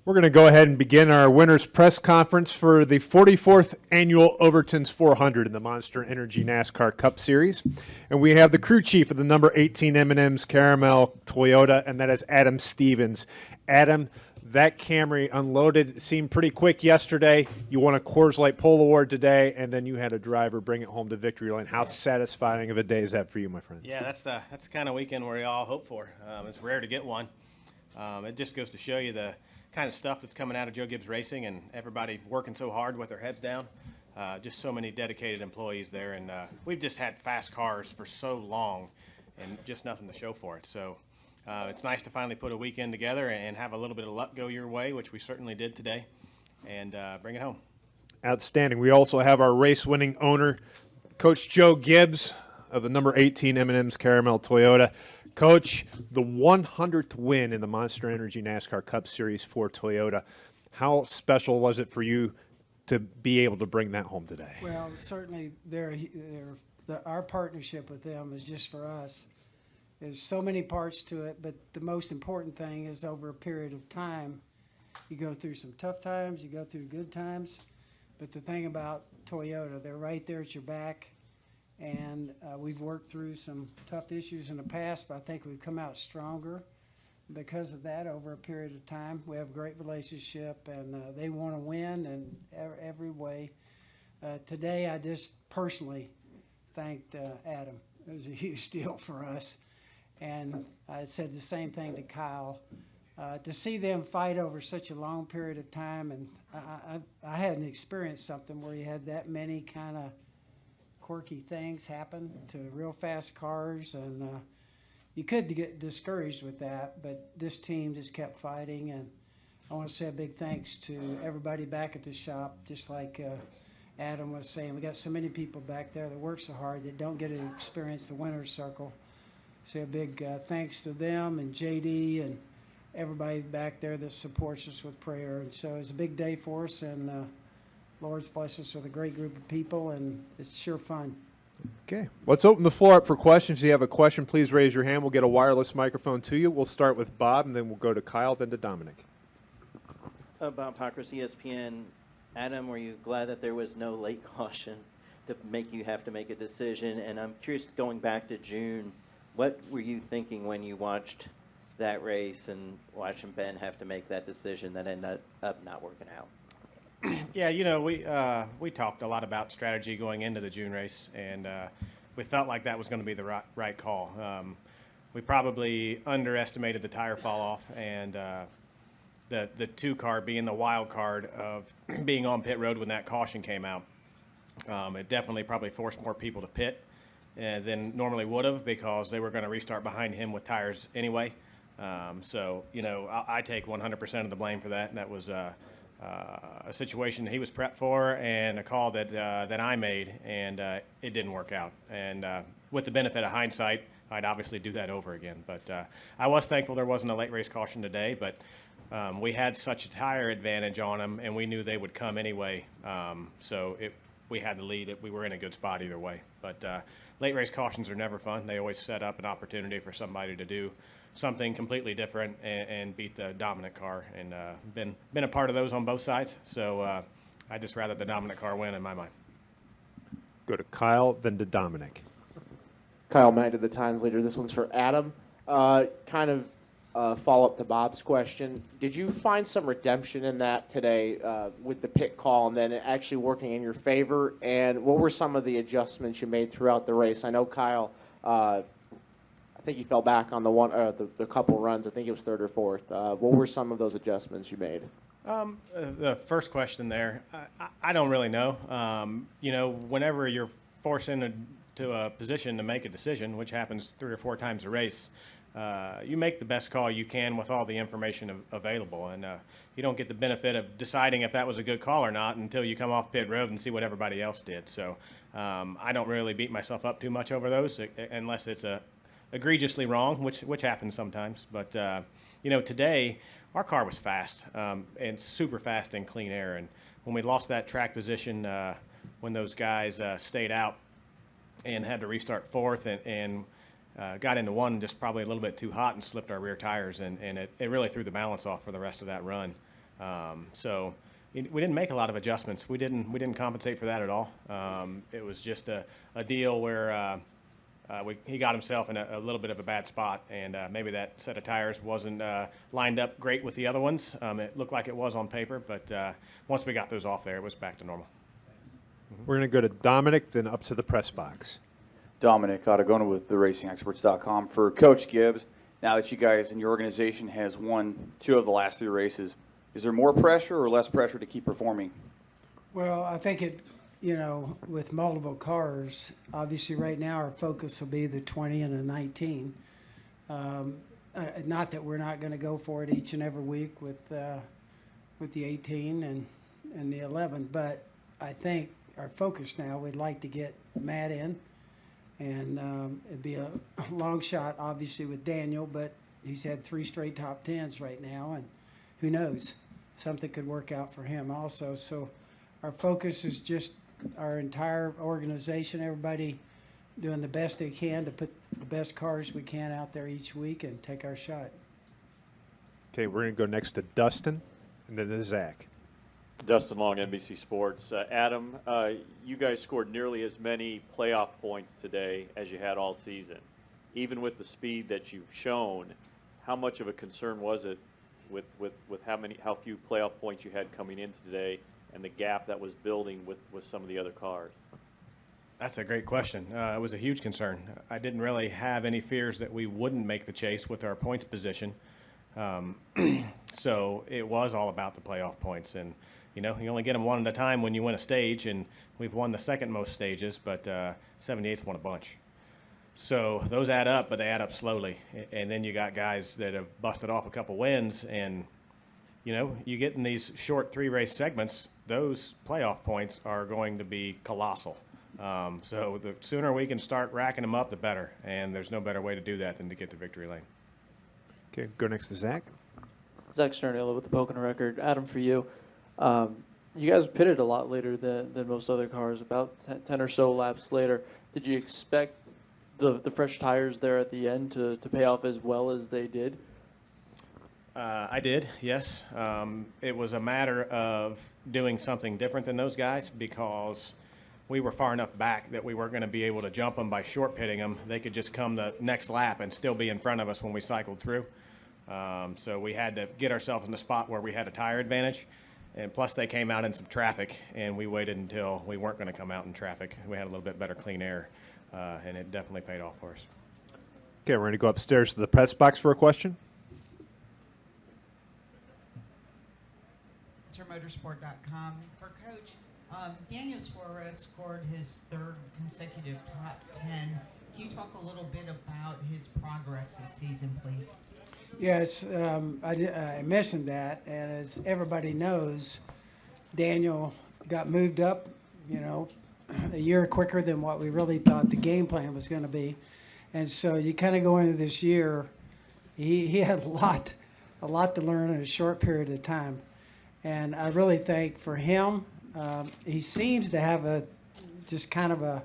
We're going to go ahead and begin our winners press conference for the 44th annual Overton's 400 in the Monster Energy NASCAR Cup Series. And we have the crew chief of the number 18 M&M's Caramel Toyota, and that is Adam Stevens. Adam, that Camry unloaded seemed pretty quick yesterday. You won a Coors Light Pole Award today, and then you had a driver bring it home to victory lane. How satisfying of a day is that for you, my friend? Yeah, that's the kind of weekend we all hope for. It's rare to get one. It just goes to show you the kind of stuff that's coming out of Joe Gibbs Racing and everybody working so hard with their heads down. Just so many dedicated employees there, and we've just had fast cars for so long and just nothing to show for it. So it's nice to finally put a weekend together and have a little bit of luck go your way, which we certainly did today, and bring it home. Outstanding. We also have our race-winning owner, Coach Joe Gibbs of the number 18 M&M's Caramel Toyota. Coach, the 100th win in the Monster Energy NASCAR Cup Series for Toyota. How special was it for you to be able to bring that home today? Well, certainly our partnership with them is just for us. There's so many parts to it, but the most important thing is over a period of time, you go through some tough times, you go through good times, but the thing about Toyota, they're right there at your back. And we've worked through some tough issues in the past, but I think we've come out stronger because of that over a period of time. We have a great relationship, and they want to win in every way. Today, I just personally thanked Adam. It was a huge deal for us. And I said the same thing to Kyle. To see them fight over such a long period of time, and I hadn't experienced something where you had that many kind of quirky things happen to real fast cars, and you could get discouraged with that, but this team just kept fighting. And I want to say a big thanks to everybody back at the shop, just like Adam was saying. We got so many people back there that work so hard that don't get to experience the winner's circle. So a big thanks to them and JD and everybody back there that supports us with prayer. And so it's a big day for us, and Lord's blessed us with a great group of people, and it's sure fun. Okay, let's open the floor up for questions. If you have a question, please raise your hand. We'll get a wireless microphone to you. We'll start with Bob, and then we'll go to Kyle, then to Dominic. Bob Pockris, ESPN. Adam, were you glad that there was no late caution to make you have to make a decision? And I'm curious, going back to June, what were you thinking when you watched that race and watching Ben have to make that decision that ended up not working out? Yeah, we talked a lot about strategy going into the June race, and we felt like that was going to be the right call. We probably underestimated the tire fall off, and the 2 car being the wild card of being on pit road when that caution came out. It definitely probably forced more people to pit than normally would have, because they were going to restart behind him with tires anyway. So I take 100% of the blame for that. That was a situation he was prepped for, and a call that I made, and it didn't work out. And with the benefit of hindsight, I'd obviously do that over again. But I was thankful there wasn't a late race caution today, but we had such a tire advantage on them, and we knew they would come anyway. So we had the lead. We were in a good spot either way. But late race cautions are never fun. They always set up an opportunity for somebody to do something completely different and beat the dominant car, and been a part of those on both sides. So I just rather the dominant car win in my mind. Go to Kyle, then to Dominic. Kyle Magda, the Times leader. This one's for Adam. Kind of follow up to Bob's question. Did you find some redemption in that today with the pit call and then actually working in your favor? And what were some of the adjustments you made throughout the race? I know Kyle, I think he fell back on the couple runs. I think it was 3rd or 4th. What were some of those adjustments you made? The first question there, I don't really know. Whenever you're forced into a position to make a decision, which happens 3 or 4 times a race, you make the best call you can with all the information available, and you don't get the benefit of deciding if that was a good call or not until you come off pit road and see what everybody else did. So I don't really beat myself up too much over those, unless it's egregiously wrong, which happens sometimes. But today our car was fast, and super fast in clean air. And when we lost that track position, when those guys stayed out and had to restart 4th and got into 1 just probably a little bit too hot and slipped our rear tires, and it really threw the balance off for the rest of that run. So we didn't make a lot of adjustments. We didn't compensate for that at all. It was just a deal where he got himself in a little bit of a bad spot, and maybe that set of tires wasn't lined up great with the other ones. It looked like it was on paper, but once we got those off there, it was back to normal. We're going to go to Dominic, then up to the press box. Dominic Ottagona with TheRacingExperts.com. For Coach Gibbs, now that you guys and your organization has won 2 of the last 3 races, is there more pressure or less pressure to keep performing? Well, I think with multiple cars, obviously right now our focus will be the 20 and the 19. Not that we're not going to go for it each and every week with the 18 and the 11, but I think our focus now, we'd like to get Matt in, and it'd be a long shot, obviously, with Daniel, but he's had 3 straight top 10s right now, and who knows, something could work out for him also. So our focus is just our entire organization, everybody doing the best they can to put the best cars we can out there each week and take our shot. Okay, we're going to go next to Dustin, and then to Zach. Dustin Long, NBC Sports. Adam, you guys scored nearly as many playoff points today as you had all season. Even with the speed that you've shown, how much of a concern was it with how few playoff points you had coming into today and the gap that was building with some of the other cars? That's a great question. It was a huge concern. I didn't really have any fears that we wouldn't make the chase with our points position. So it was all about the playoff points. And, you only get them one at a time when you win a stage, and we've won the second most stages, but 78's won a bunch. So those add up, but they add up slowly. And then you got guys that have busted off a couple wins, and, you get in these short 3-race segments, those playoff points are going to be colossal. So the sooner we can start racking them up, the better. And there's no better way to do that than to get to victory lane. Okay, go next to Zach. Zach Sternilla with the Pocono Record. Adam, for you, you guys pitted a lot later than most other cars, about 10 or so laps later. Did you expect the fresh tires there at the end to pay off as well as they did? I did, yes. It was a matter of doing something different than those guys because we were far enough back that we weren't going to be able to jump them by short pitting them. They could just come the next lap and still be in front of us when we cycled through. So we had to get ourselves in a spot where we had a tire advantage. And plus they came out in some traffic, and we waited until we weren't going to come out in traffic. We had a little bit better clean air, and it definitely paid off for us. Okay, we're going to go upstairs to the press box for a question. Motorsport.com. For Coach, Daniel Suarez scored his 3rd consecutive top 10. Can you talk a little bit about his progress this season, please? Yes, I mentioned that, and as everybody knows, Daniel got moved up, a year quicker than what we really thought the game plan was going to be. And so you kind of go into this year, he had a lot to learn in a short period of time. And I really think for him, he seems to have just kind of a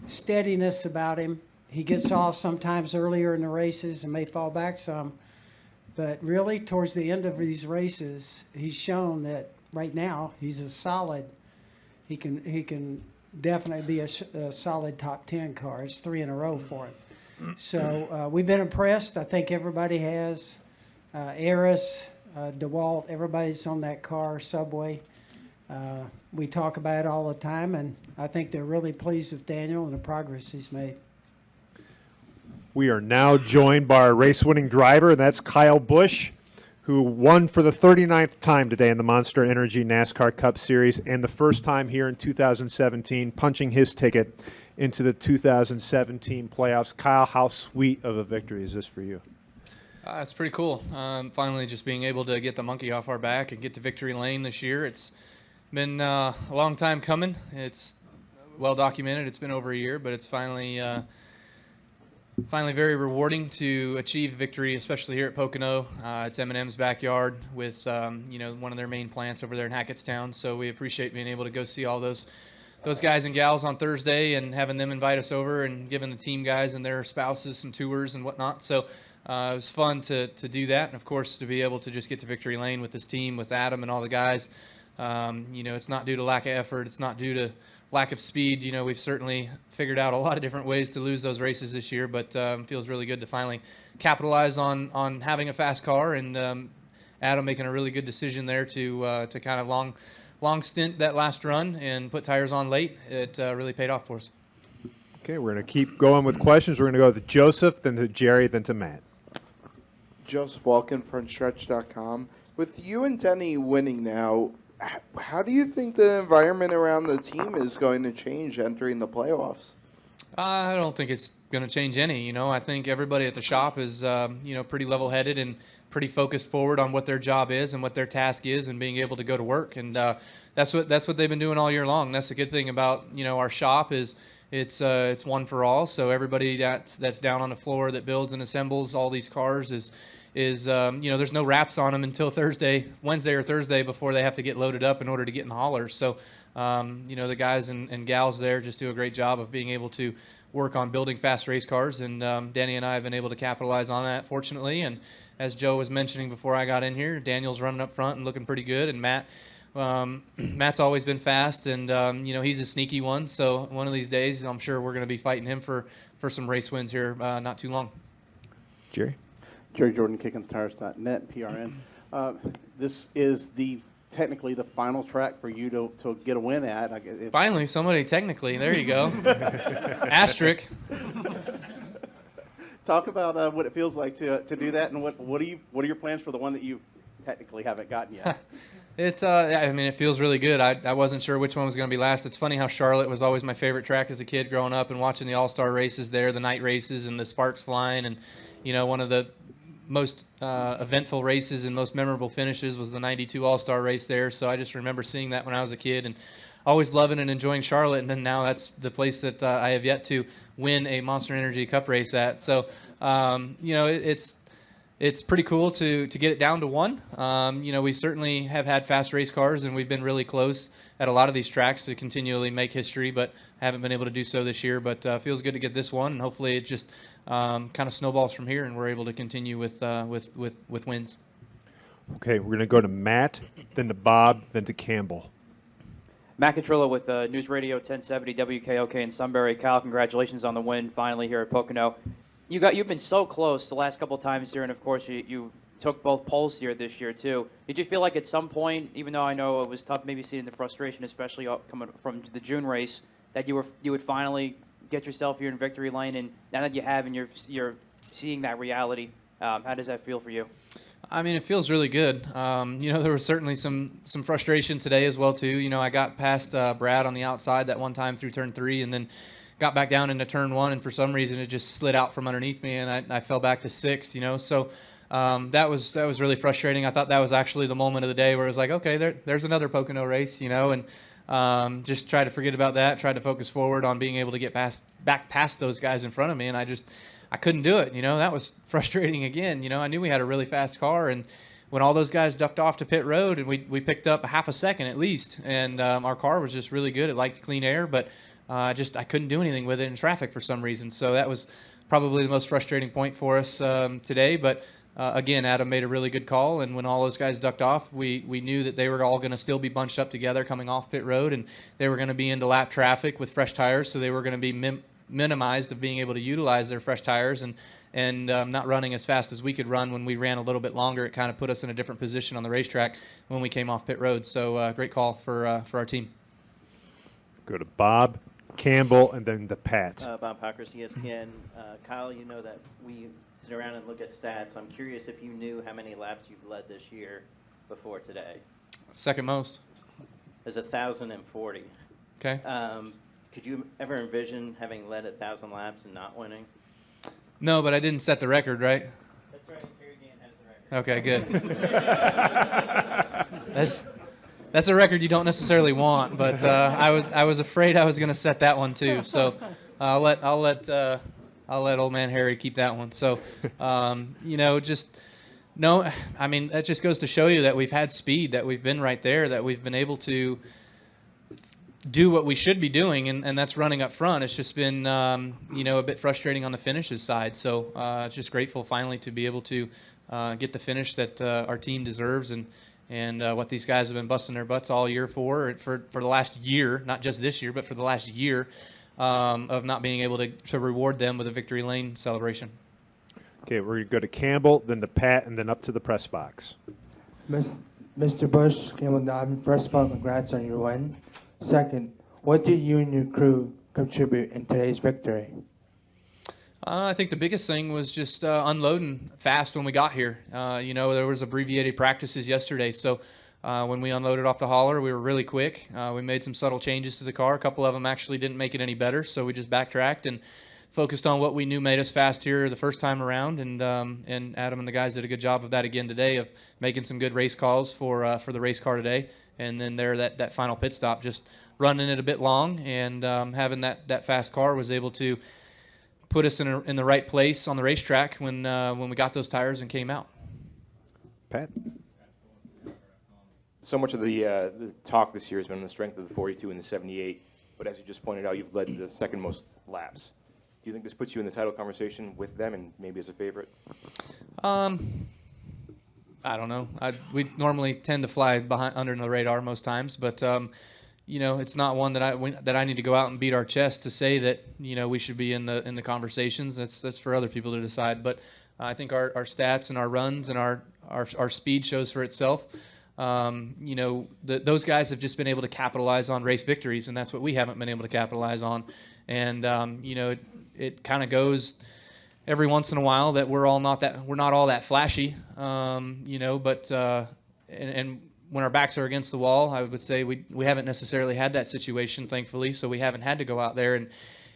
steadiness about him. He gets off sometimes earlier in the races and may fall back some. But really, towards the end of these races, he's shown that right now he's a solid. He can definitely be a solid top 10 car. It's 3 in a row for him. So we've been impressed. I think everybody has. Eris, DeWalt, everybody's on that car, Subway. We talk about it all the time, and I think they're really pleased with Daniel and the progress he's made. We are now joined by our race-winning driver, and that's Kyle Busch, who won for the 39th time today in the Monster Energy NASCAR Cup Series, and the first time here in 2017, punching his ticket into the 2017 playoffs. Kyle, how sweet of a victory is this for you? It's pretty cool. Finally just being able to get the monkey off our back and get to victory lane this year. It's been a long time coming. It's well documented. It's been over a year, but it's finally very rewarding to achieve victory, especially here at Pocono. It's M&M's backyard with one of their main plants over there in Hackettstown. So we appreciate being able to go see all those guys and gals on Thursday and having them invite us over and giving the team guys and their spouses some tours and whatnot. So it was fun to do that, and of course to be able to just get to victory lane with this team, with Adam and all the guys. It's not due to lack of effort. It's not due to lack of speed. We've certainly figured out a lot of different ways to lose those races this year, but feels really good to finally capitalize on having a fast car, and Adam making a really good decision there to kind of long stint that last run and put tires on late. It really paid off for us. Okay, we're going to keep going with questions. We're going to go to Joseph, then to Jerry, then to Matt. Joseph Walken, frontstretch.com. With you and Denny winning now, how do you think the environment around the team is going to change entering the playoffs? I don't think it's going to change any. I think everybody at the shop is, pretty level-headed and pretty focused forward on what their job is and what their task is and being able to go to work. And that's what they've been doing all year long. That's the good thing about, our shop is it's one for all. So everybody that's down on the floor that builds and assembles all these cars is there's no wraps on them until Wednesday or Thursday before they have to get loaded up in order to get in the haulers. So, the guys and gals there just do a great job of being able to work on building fast race cars. And Danny and I have been able to capitalize on that, fortunately. And as Joe was mentioning before I got in here, Daniel's running up front and looking pretty good. And Matt's always been fast, and he's a sneaky one. So one of these days, I'm sure we're going to be fighting him for some race wins here not too long. Jerry? Jerry Jordan, KickingTires.net, PRN. This is technically the final track for you to get a win at. Finally, somebody technically. There you go. Asterisk. Talk about what it feels like to do that, and what are your plans for the one that you technically haven't gotten yet? It feels really good. I wasn't sure which one was going to be last. It's funny how Charlotte was always my favorite track as a kid growing up and watching the All-Star races there, the night races and the sparks flying. And, one of the most eventful races and most memorable finishes was the 92 All-Star race there. So I just remember seeing that when I was a kid and always loving and enjoying Charlotte. And then now that's the place that I have yet to win a Monster Energy Cup race at. So, it's pretty cool to get it down to one. We certainly have had fast race cars, and we've been really close at a lot of these tracks to continually make history, but haven't been able to do so this year. But feels good to get this one, and hopefully it just kind of snowballs from here, and we're able to continue with wins. Okay, we're going to go to Matt, then to Bob, then to Campbell. Matt Catrillo with News Radio 1070 WKOK in Sunbury. Kyle, congratulations on the win finally here at Pocono. You've been so close the last couple of times here, and of course you took both poles here this year too. Did you feel like at some point, even though I know it was tough, maybe seeing the frustration, especially coming from the June race, that you would finally get yourself here in victory lane, and now that you have and you're seeing that reality, how does that feel for you? It feels really good. There was certainly some frustration today as well too. I got past Brad on the outside that one time through turn 3, and then got back down into turn 1, and for some reason it just slid out from underneath me, and I fell back to 6th. So that was really frustrating. I thought that was actually the moment of the day where it was like, okay, there's another Pocono race, and just try to forget about that, try to focus forward on being able to get back past those guys in front of me, and I couldn't do it. That was frustrating again. I knew we had a really fast car, and when all those guys ducked off to pit road, and we picked up a half a second at least, and our car was just really good. It liked clean air, but I couldn't do anything with it in traffic for some reason. So that was probably the most frustrating point for us today. But again, Adam made a really good call, and when all those guys ducked off, we knew that they were all going to still be bunched up together coming off pit road, and they were going to be into lap traffic with fresh tires, so they were going to be minimized of being able to utilize their fresh tires and not running as fast as we could run. When we ran a little bit longer, it kind of put us in a different position on the racetrack when we came off pit road. So great call for our team. Go to Bob, Campbell, and then to Pat. Bob Pockers, ESPN. Kyle, you know that we sit around and look at stats. I'm curious if you knew how many laps you've led this year before today. Second most. There's 1,040. Okay. Could you ever envision having led 1,000 laps and not winning? No, but I didn't set the record, right? That's right. Kerry Gant has the record. Okay, good. That's a record you don't necessarily want, but I was afraid I was going to set that one too. So I'll let old man Harry keep that one. So that just goes to show you that we've had speed, that we've been right there, that we've been able to do what we should be doing, and that's running up front. It's just been, a bit frustrating on the finishes side. So just grateful finally to be able to get the finish that our team deserves, and what these guys have been busting their butts all year for the last year, not just this year, but for the last year of not being able to reward them with a victory lane celebration. Okay, we're going to go to Campbell, then to Pat, and then up to the press box. Mr. Busch, Campbell Dobbin, first of all, congrats on your win. Second, what did you and your crew contribute in today's victory? I think the biggest thing was just unloading fast when we got here. There was abbreviated practices yesterday, so when we unloaded off the hauler, we were really quick. We made some subtle changes to the car. A couple of them actually didn't make it any better, so we just backtracked and focused on what we knew made us fast here the first time around. And Adam and the guys did a good job of that again today, of making some good race calls for the race car today. And then that final pit stop, just running it a bit long, and having that fast car was able to put us in the right place on the racetrack when we got those tires and came out. Pat? So much of the talk this year has been on the strength of the 42 and the 78, but as you just pointed out, you've led the second most laps. Do you think this puts you in the title conversation with them and maybe as a favorite? I don't know. We normally tend to fly under the radar most times, but it's not one that I need to go out and beat our chest to say that we should be in the conversations. That's for other people to decide. But I think our stats and our runs and our speed shows for itself. Those guys have just been able to capitalize on race victories, and that's what we haven't been able to capitalize on. And it kind of goes every once in a while that we're not all that flashy, but and when our backs are against the wall, I would say we haven't necessarily had that situation, thankfully, so we haven't had to go out there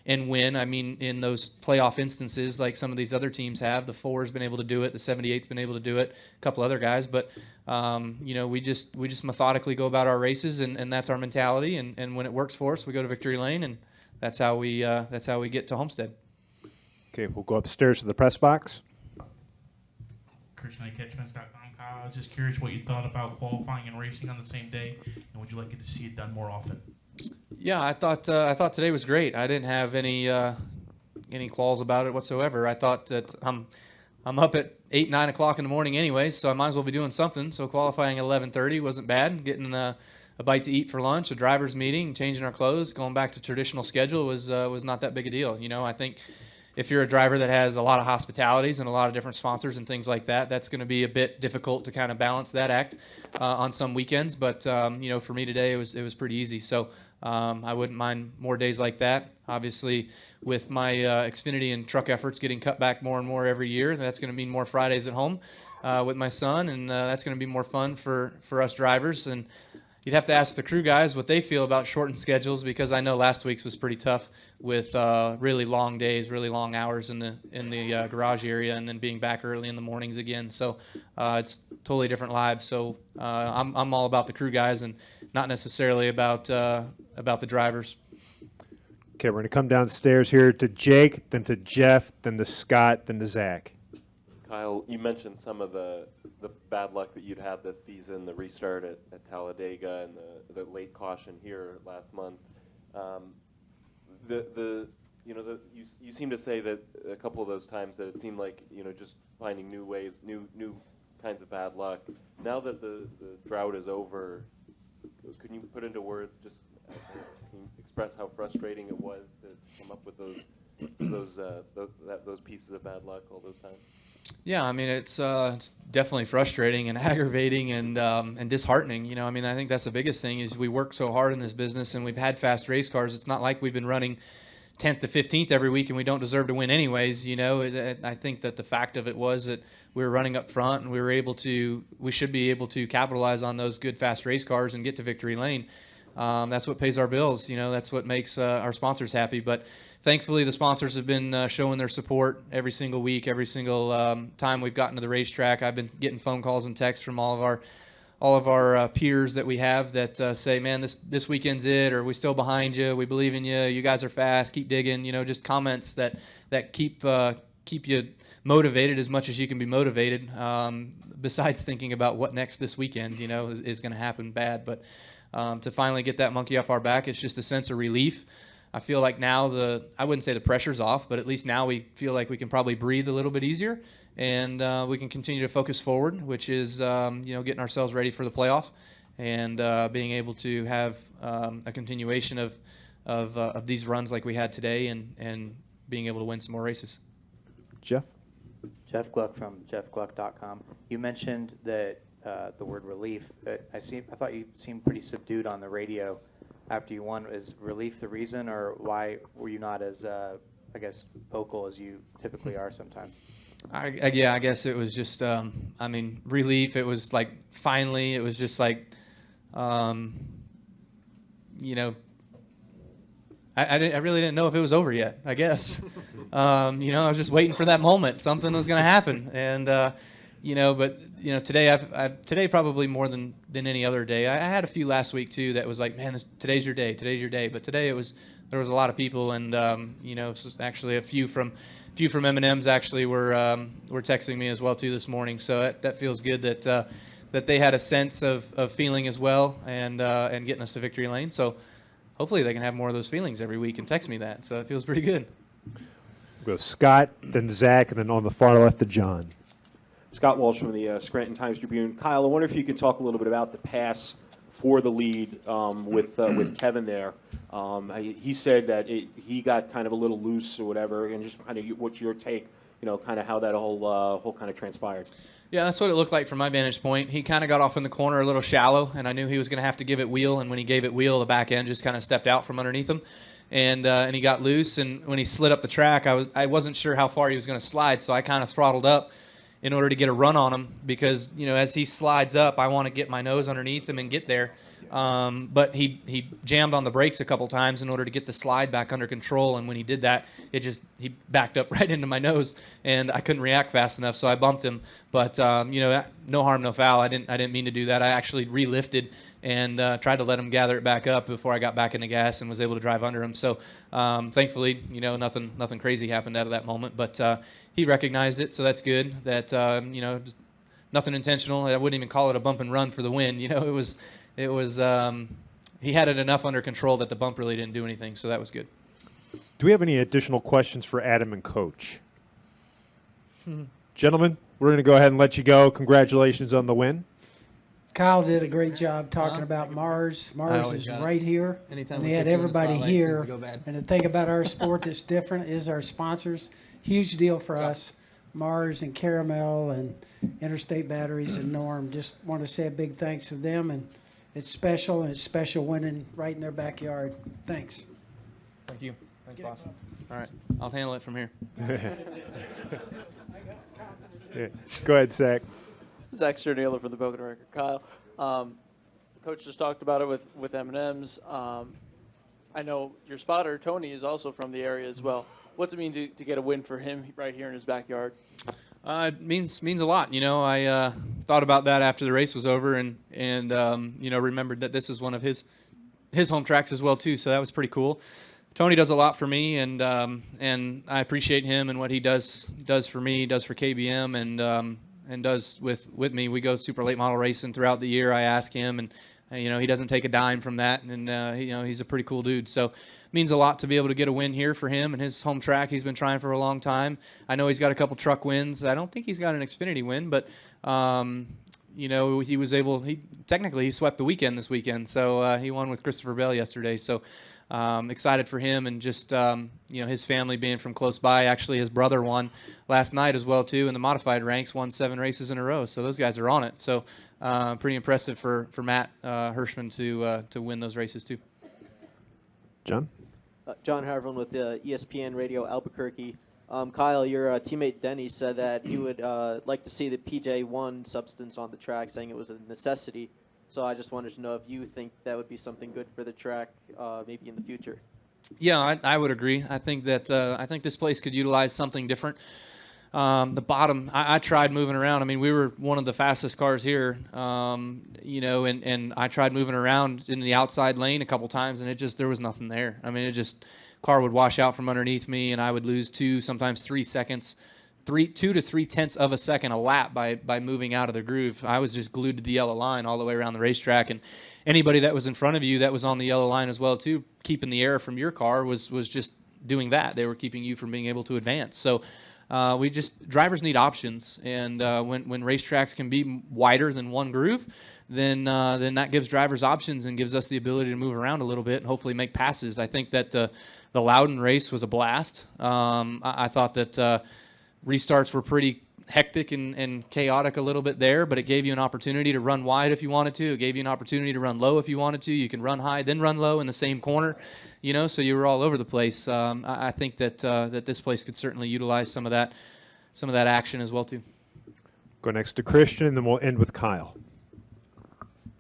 and win. I mean, in those playoff instances, like some of these other teams have, the 4's been able to do it, the 78's been able to do it, a couple other guys, but we just methodically go about our races, and that's our mentality, and when it works for us, we go to victory lane, and that's how we get to Homestead. Okay, we'll go upstairs to the press box. ChristianCatchments.com. Kyle, I was just curious what you thought about qualifying and racing on the same day, and would you like to see it done more often? Yeah, I thought today was great. I didn't have any qualms about it whatsoever. I thought that I'm up at 8, 9 o'clock in the morning anyway, so I might as well be doing something. So qualifying at 11:30 wasn't bad. Getting a bite to eat for lunch, a driver's meeting, changing our clothes, going back to traditional schedule was not that big a deal. I think if you're a driver that has a lot of hospitalities and a lot of different sponsors and things like that, that's going to be a bit difficult to kind of balance that act on some weekends. But for me today, it was pretty easy. So I wouldn't mind more days like that. Obviously, with my Xfinity and truck efforts getting cut back more and more every year, that's going to mean more Fridays at home with my son, and that's going to be more fun for us drivers. And you'd have to ask the crew guys what they feel about shortened schedules, because I know last week's was pretty tough with really long days, really long hours in the garage area, and then being back early in the mornings again. So it's totally different lives. So I'm all about the crew guys and not necessarily about the drivers. Okay, we're going to come downstairs here to Jake, then to Jeff, then to Scott, then to Zach. Kyle, you mentioned some of the bad luck that you'd had this season, the restart at Talladega and the late caution here last month. You seem to say that a couple of those times that it seemed like just finding new ways, new kinds of bad luck. Now that the drought is over, can you put into words just can you express how frustrating it was to come up with those pieces of bad luck all those times? Yeah, I mean it's definitely frustrating and aggravating and disheartening. I mean, I think that's the biggest thing is we work so hard in this business and we've had fast race cars. It's not like we've been running 10th to 15th every week and we don't deserve to win anyways. I think that the fact of it was that we were running up front and we should be able to capitalize on those good fast race cars and get to victory lane. That's what pays our bills. That's what makes our sponsors happy. But thankfully, the sponsors have been showing their support every single week, every single time we've gotten to the racetrack. I've been getting phone calls and texts from all of our peers that we have that say, "Man, this weekend's it," or "We still behind you. We believe in you. You guys are fast. Keep digging." Just comments that keep you motivated as much as you can be motivated. Besides thinking about what next this weekend, is going to happen bad, but. to finally get that monkey off our back, it's just a sense of relief. I feel like now I wouldn't say the pressure's off, but at least now we feel like we can probably breathe a little bit easier, and we can continue to focus forward, which is getting ourselves ready for the playoff, and being able to have a continuation of these runs like we had today, and being able to win some more races. Jeff? Jeff Gluck from jeffgluck.com. You mentioned that the word relief. I thought you seemed pretty subdued on the radio after you won. Is relief the reason, or why were you not as, vocal as you typically are sometimes? I guess it was just, relief. It was like, finally, it was just like, I really didn't know if it was over yet, I guess. I was just waiting for that moment. Something was going to happen. And, today probably more than any other day. I had a few last week too that was like, man, today's your day. But today there was a lot of people, and actually a few from M&M's actually were texting me as well too this morning. So that feels good that they had a sense of feeling as well, and getting us to victory lane. So hopefully they can have more of those feelings every week and text me that. So it feels pretty good. We'll go Scott, then Zach, and then on the far left to John. Scott Walsh from the Scranton Times-Tribune. Kyle, I wonder if you could talk a little bit about the pass for the lead with Kevin there. He said that he got kind of a little loose or whatever, and just kind of what's your take, kind of how that whole kind of transpired. Yeah, that's what it looked like from my vantage point. He kind of got off in the corner a little shallow, and I knew he was going to have to give it wheel, and when he gave it wheel, the back end just kind of stepped out from underneath him, and he got loose, and when he slid up the track, I wasn't sure how far he was going to slide, so I kind of throttled up in order to get a run on him, because as he slides up, I want to get my nose underneath him and get there. But he jammed on the brakes a couple times in order to get the slide back under control, and when he did that, he backed up right into my nose, and I couldn't react fast enough, so I bumped him. But no harm, no foul. I didn't mean to do that. I actually re-lifted and tried to let him gather it back up before I got back in the gas and was able to drive under him. So thankfully, nothing crazy happened out of that moment. But he recognized it, so that's good. That just nothing intentional. I wouldn't even call it a bump and run for the win. It was he had it enough under control that the bump really didn't do anything, so that was good. Do we have any additional questions for Adam and Coach? Gentlemen, we're going to go ahead and let you go. Congratulations on the win. Kyle did a great job talking about Mars. Mars is right here. Anytime and we they had put you in the everybody spotlight, here. things go bad. And the thing about our sport that's different is our sponsors. Huge deal for us. Mars and Caramel and Interstate Batteries and Norm. Just want to say a big thanks to them. And it's special, and it's special winning right in their backyard. Thanks. Thank you. Thanks, boss. All right. I'll handle it from here. Yeah. Go ahead, Zach. Zach Sternaler from the Pocono Record. Kyle, Coach just talked about it with M&M's. I know your spotter, Tony, is also from the area as well. What's it mean to get a win for him right here in his backyard? It means a lot. I thought about that after the race was over, and remembered that this is one of his home tracks as well too. So that was pretty cool. Tony does a lot for me, and I appreciate him and what he does for me, does for KBM, and does with me. We go super late model racing throughout the year. I ask him, and he doesn't take a dime from that, and he's a pretty cool dude. So it means a lot to be able to get a win here for him and his home track. He's been trying for a long time. I know he's got a couple truck wins. I don't think he's got an Xfinity win, but he was able. He swept the weekend this weekend, so he won with Christopher Bell yesterday. So excited for him, and just his family being from close by. Actually, his brother won last night as well too in the modified ranks, won 7 races in a row. So those guys are on it. So pretty impressive for Matt Hirschman to win those races too. John? John Harvin with ESPN Radio Albuquerque. Kyle, your teammate Denny said that he would like to see the PJ1 substance on the track, saying it was a necessity. So I just wanted to know if you think that would be something good for the track, maybe in the future. Yeah, I would agree. I think that I think this place could utilize something different. The bottom, I tried moving around. I mean, we were one of the fastest cars here, and I tried moving around in the outside lane a couple times, and there was nothing there. I mean, car would wash out from underneath me, and I would lose 2, sometimes 3 seconds, 2 to 3/10 of a second a lap by moving out of the groove. I was just glued to the yellow line all the way around the racetrack, and anybody that was in front of you that was on the yellow line as well too, keeping the air from your car was just doing that. They were keeping you from being able to advance. So drivers need options, and when racetracks can be wider than one groove, then that gives drivers options and gives us the ability to move around a little bit and hopefully make passes. I think that the Loudon race was a blast. I thought that restarts were pretty hectic and chaotic a little bit there, but it gave you an opportunity to run wide if you wanted to. It gave you an opportunity to run low if you wanted to. You can run high, then run low in the same corner, so you were all over the place. I think that this place could certainly utilize some of that action as well too. Go next to Christian, and then we'll end with Kyle.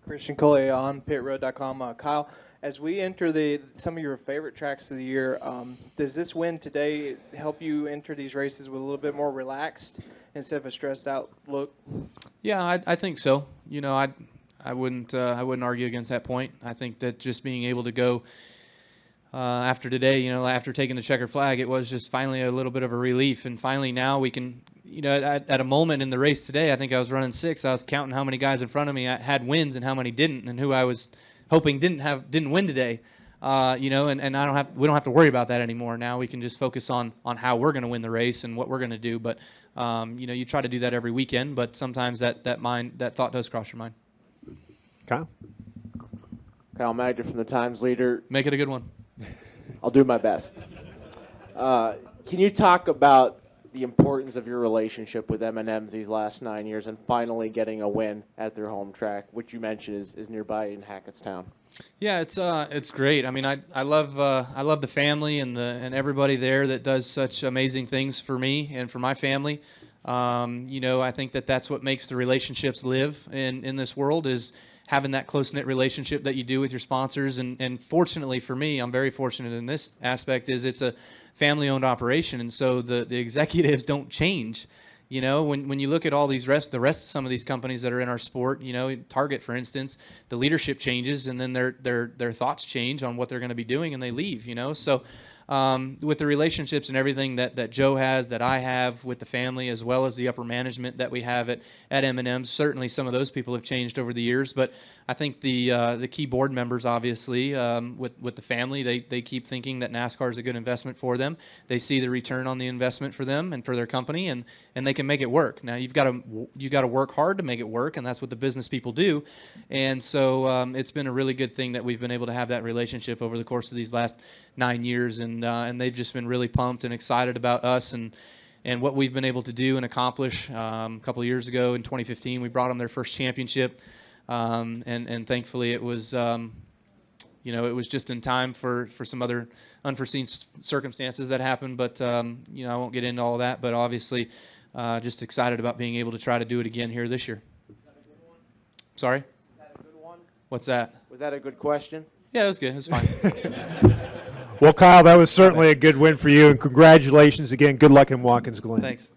Christian Collier on pitroad.com. Kyle, as we enter some of your favorite tracks of the year, does this win today help you enter these races with a little bit more relaxed instead of a stressed out look? Yeah, I think so. I wouldn't argue against that point. I think that just being able to go after today, after taking the checkered flag, it was just finally a little bit of a relief. And finally now we can, at a moment in the race today, I think I was running 6. I was counting how many guys in front of me had wins and how many didn't, and who I was hoping didn't win today. And we don't have to worry about that anymore. Now we can just focus on how we're going to win the race and what we're going to do. But you try to do that every weekend, but sometimes that thought does cross your mind. Kyle Magda from the Times Leader. Make it a good one. I'll do my best. Can you talk about the importance of your relationship with M&M's these last 9 years and finally getting a win at their home track, which you mentioned is nearby in Hackettstown? Yeah, it's great. I mean, I love the family and everybody there that does such amazing things for me and for my family. I think that's what makes the relationships live in this world, is having that close-knit relationship that you do with your sponsors. And fortunately for me, I'm very fortunate in this aspect, is it's a family-owned operation, and so the executives don't change. When you look at all the rest of some of these companies that are in our sport, Target, for instance, the leadership changes, and then their thoughts change on what they're going to be doing, and they leave. So with the relationships and everything that Joe has, that I have with the family, as well as the upper management that we have at M&M's, certainly some of those people have changed over the years. But I think the key board members, obviously, with the family, they keep thinking that NASCAR is a good investment for them. They see the return on the investment for them and for their company, and they can make it work. Now you've got to work hard to make it work, and that's what the business people do. And so it's been a really good thing that we've been able to have that relationship over the course of these last 9 years, and they've just been really pumped and excited about us and what we've been able to do and accomplish. A couple of years ago in 2015, we brought them their first championship, and thankfully it was it was just in time for some other unforeseen circumstances that happened. But I won't get into all of that. But obviously, just excited about being able to try to do it again here this year. Sorry? Was that a good one? What's that? Was that a good question? Yeah, it was good. It was fine. Well, Kyle, that was certainly a good win for you, and congratulations again. Good luck in Watkins Glen. Thanks.